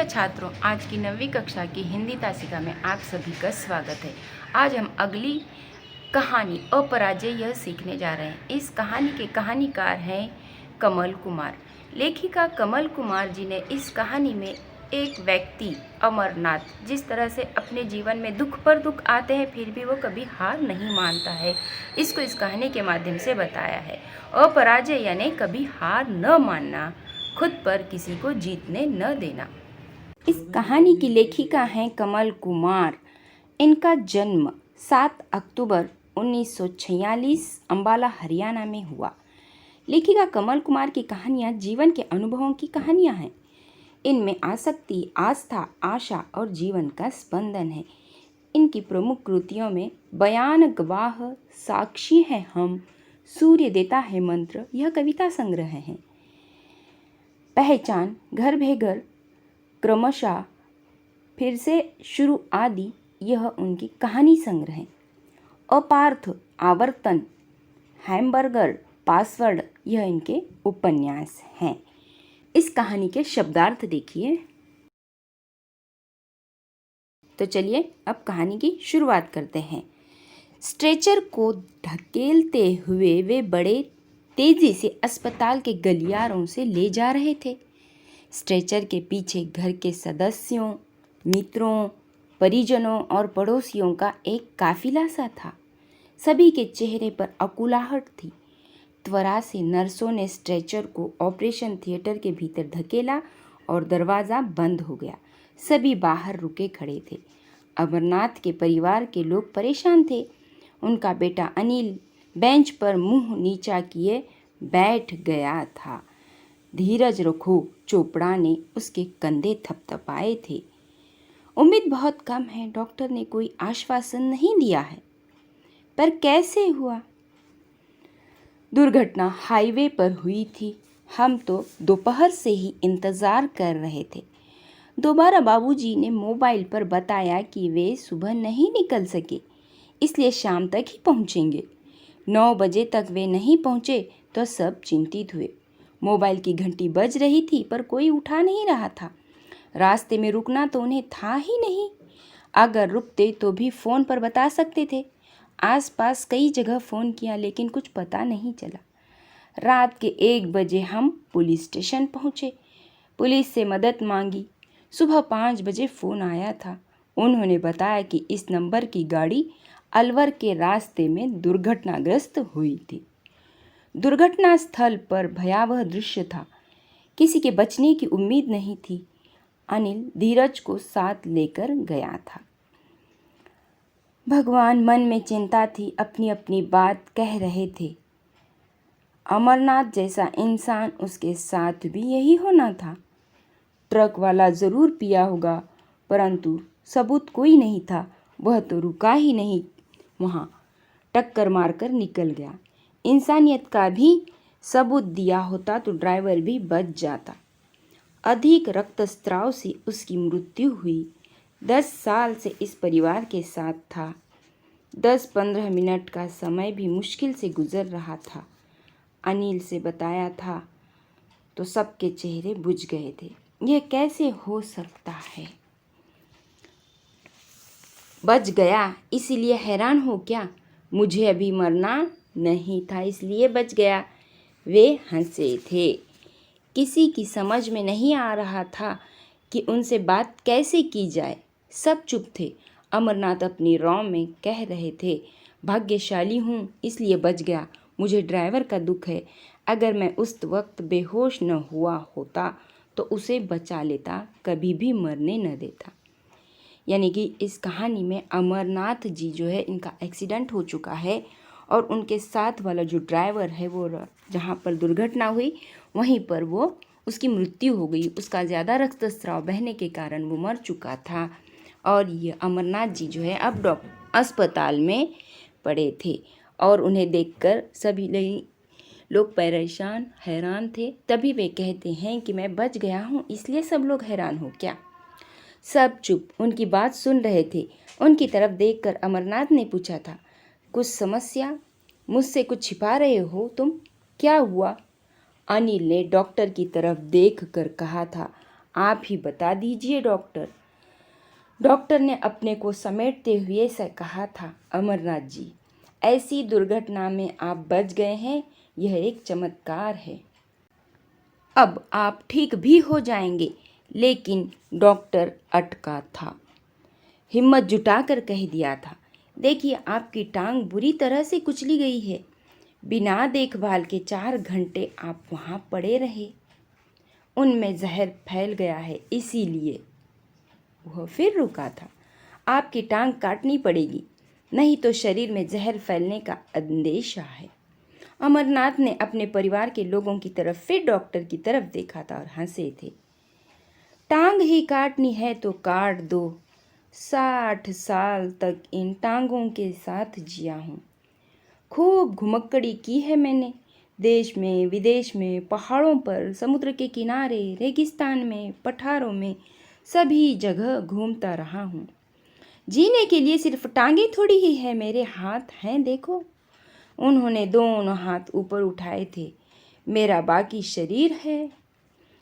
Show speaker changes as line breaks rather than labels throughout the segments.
छात्रों, आज की 9वीं कक्षा की हिंदी तासिका में आप सभी का स्वागत है। आज हम अगली कहानी अपराजय यह सीखने जा रहे हैं। इस कहानी के कहानीकार हैं कमल कुमार। लेखिका कमल कुमार जी ने इस कहानी में एक व्यक्ति अमरनाथ जिस तरह से अपने जीवन में दुख पर दुख आते हैं फिर भी वो कभी हार नहीं मानता है, इसको इस कहानी के माध्यम से बताया है। अपराजय यानी कभी हार न मानना, खुद पर किसी को जीतने न देना। इस कहानी की लेखिका हैं कमल कुमार। इनका जन्म 7 अक्टूबर 1946 अंबाला हरियाणा में हुआ। लेखिका कमल कुमार की कहानियाँ जीवन के अनुभवों की कहानियाँ हैं। इनमें आसक्ति, आस्था, आशा और जीवन का स्पंदन है। इनकी प्रमुख कृतियों में बयान, गवाह, साक्षी है हम, सूर्य देता है मंत्र यह कविता संग्रह हैं। पहचान, घर बेघर, क्रमशः, फिर से शुरू आदि यह उनकी कहानी संग्रह है। अपार्थ, आवर्तन, हैमबर्गर, पासवर्ड यह इनके उपन्यास हैं। इस कहानी के शब्दार्थ देखिए। तो चलिए अब कहानी की शुरुआत करते हैं। स्ट्रेचर को धकेलते हुए वे बड़े तेजी से अस्पताल के गलियारों से ले जा रहे थे। स्ट्रेचर के पीछे घर के सदस्यों, मित्रों, परिजनों और पड़ोसियों का एक काफिला सा था। सभी के चेहरे पर अकुलाहट थी। त्वरा से नर्सों ने स्ट्रेचर को ऑपरेशन थिएटर के भीतर धकेला और दरवाज़ा बंद हो गया। सभी बाहर रुके खड़े थे। अमरनाथ के परिवार के लोग परेशान थे। उनका बेटा अनिल बेंच पर मुंह नीचा किए बैठ गया था। धीरज रखो, चोपड़ा ने उसके कंधे थपथपाए थे। उम्मीद बहुत कम है, डॉक्टर ने कोई आश्वासन नहीं दिया है। पर कैसे हुआ? दुर्घटना हाईवे पर हुई थी। हम तो दोपहर से ही इंतज़ार कर रहे थे। दोबारा बाबूजी ने मोबाइल पर बताया कि वे सुबह नहीं निकल सके, इसलिए शाम तक ही पहुंचेंगे। 9 बजे तक वे नहीं पहुंचे तो सब चिंतित हुए। मोबाइल की घंटी बज रही थी पर कोई उठा नहीं रहा था। रास्ते में रुकना तो उन्हें था ही नहीं। अगर रुकते तो भी फ़ोन पर बता सकते थे। आसपास कई जगह फ़ोन किया लेकिन कुछ पता नहीं चला। रात के 1 बजे हम पुलिस स्टेशन पहुँचे। पुलिस से मदद मांगी। सुबह 5 बजे फ़ोन आया था। उन्होंने बताया कि इस नंबर की गाड़ी अलवर के रास्ते में दुर्घटनाग्रस्त हुई थी। दुर्घटना स्थल पर भयावह दृश्य था। किसी के बचने की उम्मीद नहीं थी। अनिल धीरज को साथ लेकर गया था। भगवान मन में चिंता थी, अपनी अपनी बात कह रहे थे। अमरनाथ जैसा इंसान, उसके साथ भी यही होना था। ट्रक वाला ज़रूर पिया होगा, परंतु सबूत कोई नहीं था। वह तो रुका ही नहीं, वहाँ टक्कर मारकर निकल गया। इंसानियत का भी सबूत दिया होता तो ड्राइवर भी बच जाता। अधिक रक्तस्राव से उसकी मृत्यु हुई। 10 साल से इस परिवार के साथ था। 10-15 मिनट का समय भी मुश्किल से गुजर रहा था। अनिल से बताया था तो सबके चेहरे बुझ गए थे। यह कैसे हो सकता है? बच गया इसीलिए हैरान हो क्या? मुझे अभी मरना नहीं था इसलिए बच गया। वे हंसे थे। किसी की समझ में नहीं आ रहा था कि उनसे बात कैसे की जाए। सब चुप थे। अमरनाथ अपनी रॉ में कह रहे थे, भाग्यशाली हूँ इसलिए बच गया। मुझे ड्राइवर का दुख है। अगर मैं उस वक्त बेहोश न हुआ होता तो उसे बचा लेता, कभी भी मरने न देता। यानी कि इस कहानी में अमरनाथ जी जो है, इनका एक्सीडेंट हो चुका है और उनके साथ वाला जो ड्राइवर है वो जहाँ पर दुर्घटना हुई वहीं पर वो उसकी मृत्यु हो गई। उसका ज़्यादा रक्तस्राव बहने के कारण वो मर चुका था और ये अमरनाथ जी जो है अब अस्पताल में पड़े थे और उन्हें देखकर सभी लोग परेशान, हैरान थे। तभी वे कहते हैं कि मैं बच गया हूँ इसलिए सब लोग हैरान हो क्या? सब चुप, उनकी बात सुन रहे थे। उनकी तरफ देखकर अमरनाथ ने पूछा था, कुछ समस्या? मुझसे कुछ छिपा रहे हो तुम? क्या हुआ? अनिल ने डॉक्टर की तरफ देखकर कहा था, आप ही बता दीजिए डॉक्टर। डॉक्टर ने अपने को समेटते हुए से कहा था, अमरनाथ जी, ऐसी दुर्घटना में आप बच गए हैं, यह एक चमत्कार है। अब आप ठीक भी हो जाएंगे। लेकिन डॉक्टर अटका था। हिम्मत जुटाकर कह दिया था, देखिए आपकी टांग बुरी तरह से कुचली गई है। बिना देखभाल के 4 घंटे आप वहाँ पड़े रहे। उनमें जहर फैल गया है, इसीलिए। वह फिर रुका था। आपकी टांग काटनी पड़ेगी, नहीं तो शरीर में जहर फैलने का अंदेशा है। अमरनाथ ने अपने परिवार के लोगों की तरफ फिर डॉक्टर की तरफ देखा था और हंसे थे। टांग ही काटनी है तो काट दो। 60 साल तक इन टांगों के साथ जिया हूँ। खूब घुमक्कड़ी की है मैंने, देश में विदेश में, पहाड़ों पर, समुद्र के किनारे, रेगिस्तान में, पठारों में, सभी जगह घूमता रहा हूँ। जीने के लिए सिर्फ टांगे थोड़ी ही है, मेरे हाथ हैं, देखो। उन्होंने दोनों हाथ ऊपर उठाए थे। मेरा बाकी शरीर है।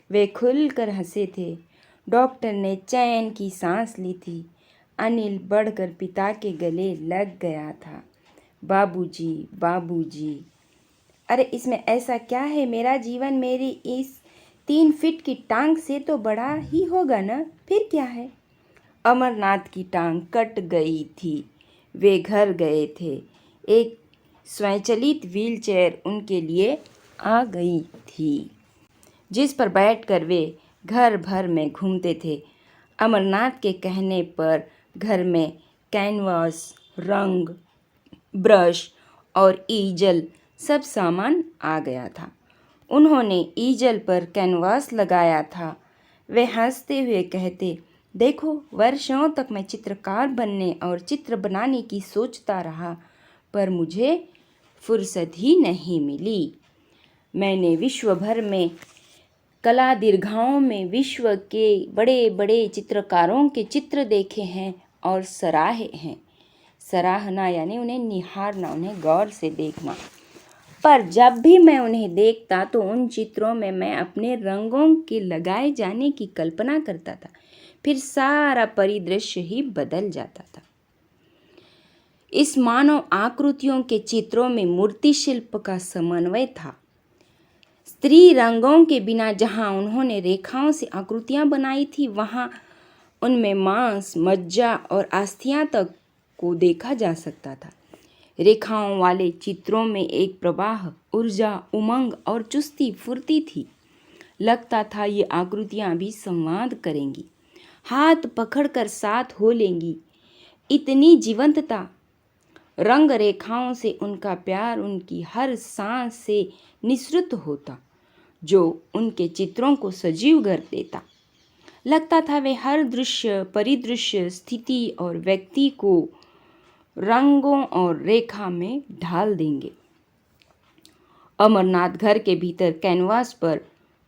वे खुलकर हंसे थे। डॉक्टर ने चैन की सांस ली थी। अनिल बढ़कर पिता के गले लग गया था। बाबूजी, बाबूजी। अरे इसमें ऐसा क्या है? मेरा जीवन मेरी इस 3 फीट की टांग से तो बड़ा ही होगा ना, फिर क्या है? अमरनाथ की टांग कट गई थी। वे घर गए थे। एक स्वचालित व्हीलचेयर उनके लिए आ गई थी, जिस पर बैठकर वे घर भर में घूमते थे। अमरनाथ के कहने पर घर में कैनवास, रंग, ब्रश और ईजल सब सामान आ गया था। उन्होंने ईजल पर कैनवास लगाया था। वे हंसते हुए कहते, देखो, वर्षों तक मैं चित्रकार बनने और चित्र बनाने की सोचता रहा, पर मुझे फुर्सत ही नहीं मिली। मैंने विश्व भर में कला दीर्घाओं में विश्व के बड़े बड़े चित्रकारों के चित्र देखे हैं और सराहे हैं। सराहना यानी उन्हें निहारना, उन्हें गौर से देखना। पर जब भी मैं उन्हें देखता तो उन चित्रों में मैं अपने रंगों के लगाए जाने की कल्पना करता था। फिर सारा परिदृश्य ही बदल जाता था। इस मानव आकृतियों के चित्रों में मूर्ति शिल्प का समन्वय था। स्त्री रंगों के बिना जहाँ उन्होंने रेखाओं से आकृतियाँ बनाई थी, वहाँ उनमें मांस, मज्जा और अस्थियाँ तक को देखा जा सकता था। रेखाओं वाले चित्रों में एक प्रवाह, ऊर्जा, उमंग और चुस्ती फुर्ती थी। लगता था ये आकृतियाँ भी संवाद करेंगी, हाथ पकड़कर साथ हो लेंगी। इतनी जीवंतता। रंग रेखाओं से उनका प्यार उनकी हर सांस से निःसृत होता, जो उनके चित्रों को सजीव कर देता। लगता था वे हर दृश्य, परिदृश्य, स्थिति और व्यक्ति को रंगों और रेखा में ढाल देंगे। अमरनाथ घर के भीतर कैनवास पर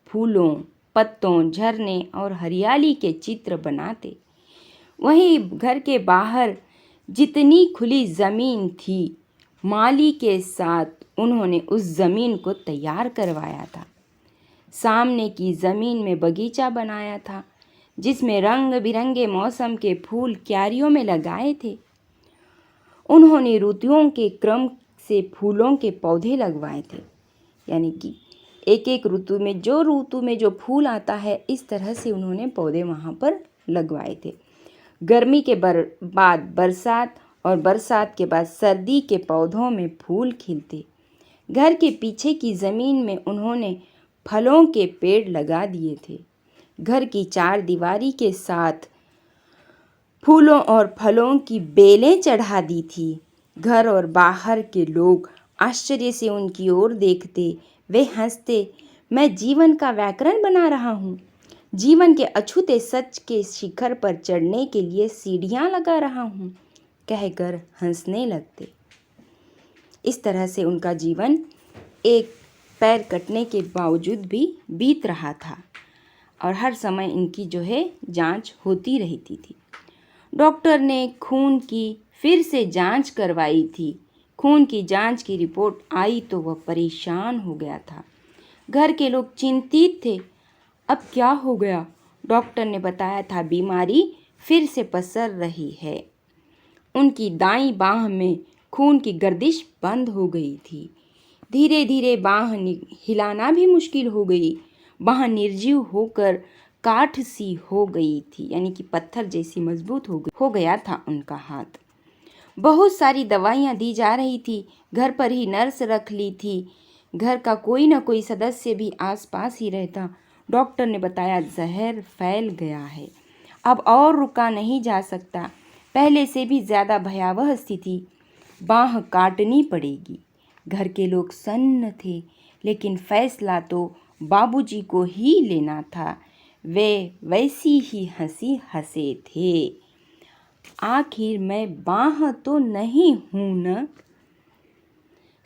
फूलों, पत्तों, झरने और हरियाली के चित्र बनाते। वहीं घर के बाहर जितनी खुली ज़मीन थी, माली के साथ उन्होंने उस ज़मीन को तैयार करवाया था। सामने की ज़मीन में बगीचा बनाया था, जिसमें रंग बिरंगे मौसम के फूल क्यारियों में लगाए थे। उन्होंने ऋतुओं के क्रम से फूलों के पौधे लगवाए थे, यानी कि एक एक ऋतु में जो फूल आता है, इस तरह से उन्होंने पौधे वहाँ पर लगवाए थे। गर्मी के बाद बरसात और बरसात के बाद सर्दी के पौधों में फूल खिलते। घर के पीछे की ज़मीन में उन्होंने फलों के पेड़ लगा दिए थे। घर की 4 दीवारी के साथ फूलों और फलों की बेलें चढ़ा दी थी। घर और बाहर के लोग आश्चर्य से उनकी ओर देखते। वे हंसते, मैं जीवन का व्याकरण बना रहा हूँ, जीवन के अछूते सच के शिखर पर चढ़ने के लिए सीढ़ियाँ लगा रहा हूँ, कहकर हंसने लगते। इस तरह से उनका जीवन एक पैर कटने के बावजूद भी बीत रहा था और हर समय इनकी जांच होती रहती थी। डॉक्टर ने खून की फिर से जांच करवाई थी। खून की जांच की रिपोर्ट आई तो वह परेशान हो गया था। घर के लोग चिंतित थे। अब क्या हो गया? डॉक्टर ने बताया था बीमारी फिर से पसर रही है। उनकी दाईं बाह में खून की गर्दिश बंद हो गई थी। धीरे धीरे बाह हिलाना भी मुश्किल हो गई। बाह निर्जीव होकर काठ सी हो गई थी, यानी कि पत्थर जैसी मजबूत हो गया था उनका हाथ। बहुत सारी दवाइयाँ दी जा रही थी। घर पर ही नर्स रख ली थी। घर का कोई न कोई सदस्य भी आसपास ही रहता। डॉक्टर ने बताया जहर फैल गया है, अब और रुका नहीं जा सकता। पहले से भी ज़्यादा भयावह स्थिति, बाँह काटनी पड़ेगी। घर के लोग सन्न थे, लेकिन फैसला तो बाबूजी को ही लेना था। वे वैसी ही हंसी हंसे थे। आखिर मैं बाँह तो नहीं हूँ न।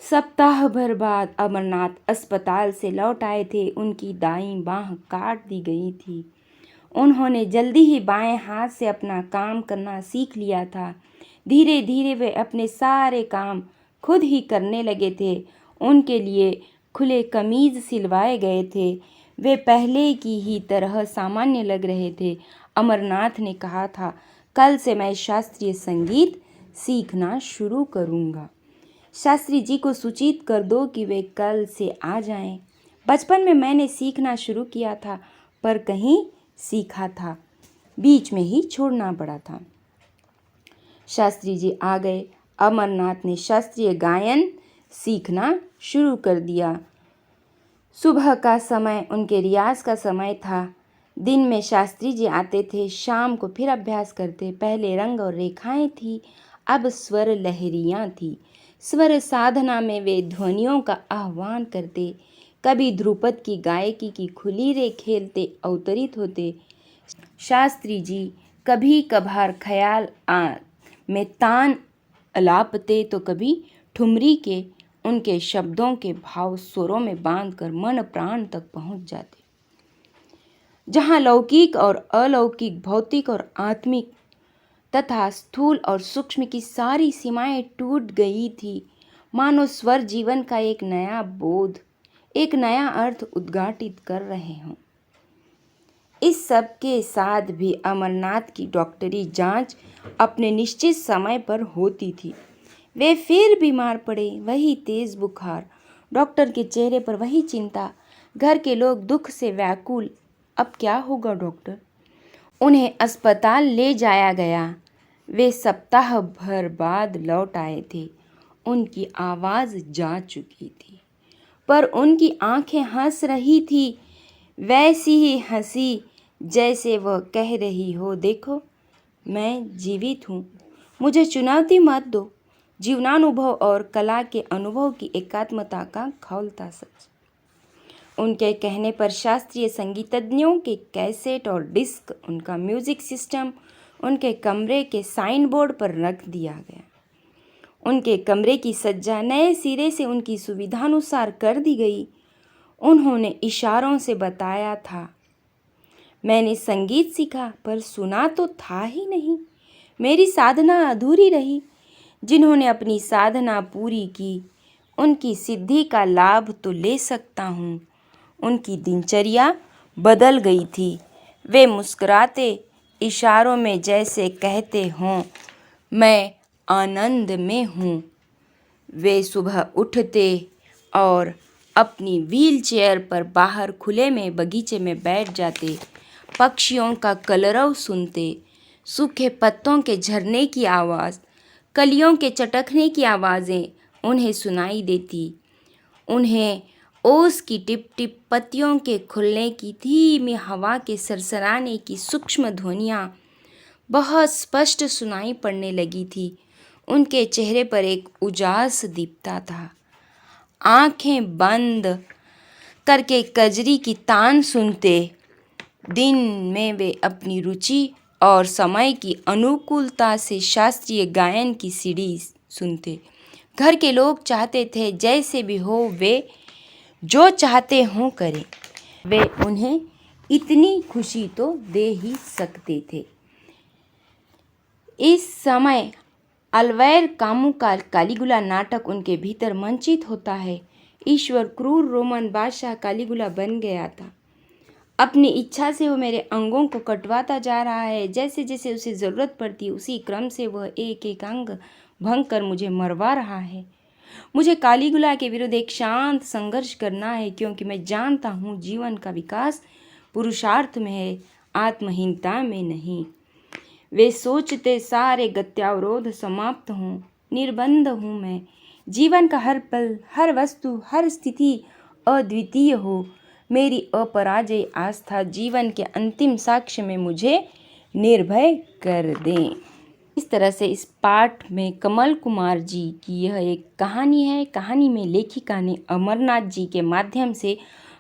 सप्ताह भर बाद अमरनाथ अस्पताल से लौट आए थे। उनकी दाईं बाँह काट दी गई थी। उन्होंने जल्दी ही बाएं हाथ से अपना काम करना सीख लिया था। धीरे धीरे वे अपने सारे काम खुद ही करने लगे थे। उनके लिए खुले कमीज सिलवाए गए थे। वे पहले की ही तरह सामान्य लग रहे थे। अमरनाथ ने कहा था, कल से मैं शास्त्रीय संगीत सीखना शुरू करूँगा। शास्त्री जी को सूचित कर दो कि वे कल से आ जाएं। बचपन में मैंने सीखना शुरू किया था, पर कहीं सीखा था, बीच में ही छोड़ना पड़ा था। शास्त्री जी आ गए। अमरनाथ ने शास्त्रीय गायन सीखना शुरू कर दिया। सुबह का समय उनके रियाज का समय था। दिन में शास्त्री जी आते थे, शाम को फिर अभ्यास करते। पहले रंग और रेखाएं थी, अब स्वर लहरियां थी। स्वर साधना में वे ध्वनियों का आह्वान करते। कभी ध्रुपद की गायकी की खुली रे खेलते अवतरित होते। शास्त्री जी कभी कभार ख्याल में तान अलापते, तो कभी ठुमरी के उनके शब्दों के भाव स्वरों में बांधकर मन प्राण तक पहुंच जाते। जहाँ लौकिक और अलौकिक, भौतिक और आत्मिक तथा स्थूल और सूक्ष्म की सारी सीमाएं टूट गई थी, मानो स्वर जीवन का एक नया बोध, एक नया अर्थ उद्घाटित कर रहे हों। इस सब के साथ भी अमरनाथ की डॉक्टरी जांच अपने निश्चित समय पर होती थी। वे फिर बीमार पड़े। वही तेज बुखार, डॉक्टर के चेहरे पर वही चिंता। घर के लोग दुख से व्याकुल। अब क्या होगा डॉक्टर? उन्हें अस्पताल ले जाया गया। वे सप्ताह भर बाद लौट आए थे। उनकी आवाज़ जा चुकी थी, पर उनकी आंखें हंस रही थी, वैसी ही हंसी जैसे वह कह रही हो, देखो मैं जीवित हूँ, मुझे चुनौती मत दो। जीवनानुभव और कला के अनुभव की एकात्मता का खौलता सच। उनके कहने पर शास्त्रीय संगीतज्ञों के कैसेट और डिस्क, उनका म्यूजिक सिस्टम उनके कमरे के साइन बोर्ड पर रख दिया गया। उनके कमरे की सज्जा नए सिरे से उनकी सुविधानुसार कर दी गई। उन्होंने इशारों से बताया था, मैंने संगीत सीखा पर सुना तो था ही नहीं। मेरी साधना अधूरी रही। जिन्होंने अपनी साधना पूरी की, उनकी सिद्धि का लाभ तो ले सकता हूँ। उनकी दिनचर्या बदल गई थी। वे मुस्कुराते, इशारों में जैसे कहते हों, मैं आनंद में हूँ। वे सुबह उठते और अपनी व्हीलचेयर पर बाहर खुले में बगीचे में बैठ जाते। पक्षियों का कलरव सुनते, सूखे पत्तों के झरने की आवाज़, कलियों के चटकने की आवाज़ें उन्हें सुनाई देती। उन्हें ओस की टिप टिप, पत्तियों के खुलने की धीमी हवा के सरसराने की सूक्ष्म ध्वनियाँ बहुत स्पष्ट सुनाई पड़ने लगी थी। उनके चेहरे पर एक उजास दीप्ता था। आंखें बंद करके कजरी की तान सुनते। दिन में वे अपनी रुचि और समय की अनुकूलता से शास्त्रीय गायन की सीडी सुनते। घर के लोग चाहते थे जैसे भी हो वे जो चाहते हों करें। वे उन्हें इतनी खुशी तो दे ही सकते थे। इस समय अलवैर कामू का कालीगुला नाटक उनके भीतर मंचित होता है। ईश्वर क्रूर रोमन बादशाह कालीगुला बन गया था। अपनी इच्छा से वो मेरे अंगों को कटवाता जा रहा है। जैसे जैसे उसे ज़रूरत पड़ती है उसी क्रम से वह एक एक अंग भंग कर मुझे मरवा रहा है। मुझे कालीगुला के विरुद्ध एक शांत संघर्ष करना है, क्योंकि मैं जानता हूँ जीवन का विकास पुरुषार्थ में है, आत्महीनता में नहीं। वे सोचते सारे गत्यावरोध समाप्त हों। निर्बंध हूँ मैं। जीवन का हर पल, हर वस्तु, हर स्थिति अद्वितीय हो। मेरी अपराजय आस्था जीवन के अंतिम साक्ष्य में मुझे निर्भय कर दें। इस तरह से इस पाठ में कमल कुमार जी की यह एक कहानी है। कहानी में लेखिका ने अमरनाथ जी के माध्यम से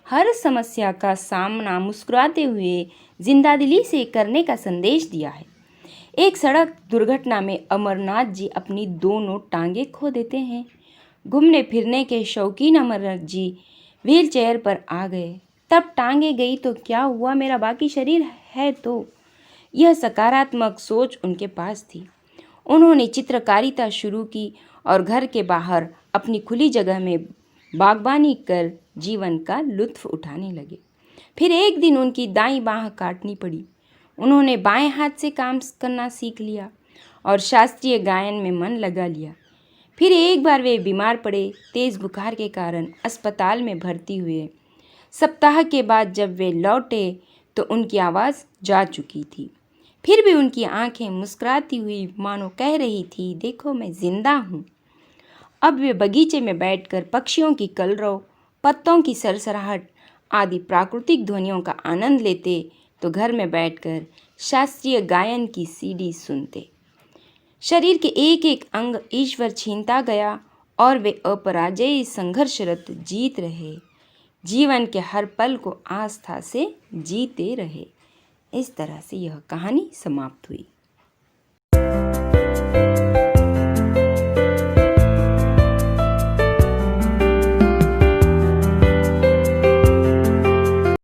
हर समस्या का सामना मुस्कुराते हुए जिंदादिली से करने का संदेश दिया है। एक सड़क दुर्घटना में अमरनाथ जी अपनी दोनों टांगें खो देते हैं। घूमने फिरने के शौकीन अमरनाथ जी व्हील चेयर पर आ गए। तब टांगे गई तो क्या हुआ, मेरा बाकी शरीर है तो। यह सकारात्मक सोच उनके पास थी। उन्होंने चित्रकारिता शुरू की और घर के बाहर अपनी खुली जगह में बागबानी कर जीवन का लुत्फ उठाने लगे। फिर एक दिन उनकी दाईं बांह काटनी पड़ी। उन्होंने बाएं हाथ से काम करना सीख लिया और शास्त्रीय गायन में मन लगा लिया। फिर एक बार वे बीमार पड़े। तेज़ बुखार के कारण अस्पताल में भर्ती हुए। सप्ताह के बाद जब वे लौटे तो उनकी आवाज़ जा चुकी थी। फिर भी उनकी आंखें मुस्कुराती हुई मानो कह रही थी, देखो मैं जिंदा हूँ। अब वे बगीचे में बैठकर पक्षियों की कलरव, पत्तों की सरसराहट आदि प्राकृतिक ध्वनियों का आनंद लेते तो घर में बैठकर शास्त्रीय गायन की सीडी सुनते। शरीर के एक एक अंग ईश्वर छीनता गया और वे अपराजयी संघर्षरत जीत रहे। जीवन के हर पल को आस्था से जीते रहे। इस तरह से यह कहानी समाप्त हुई।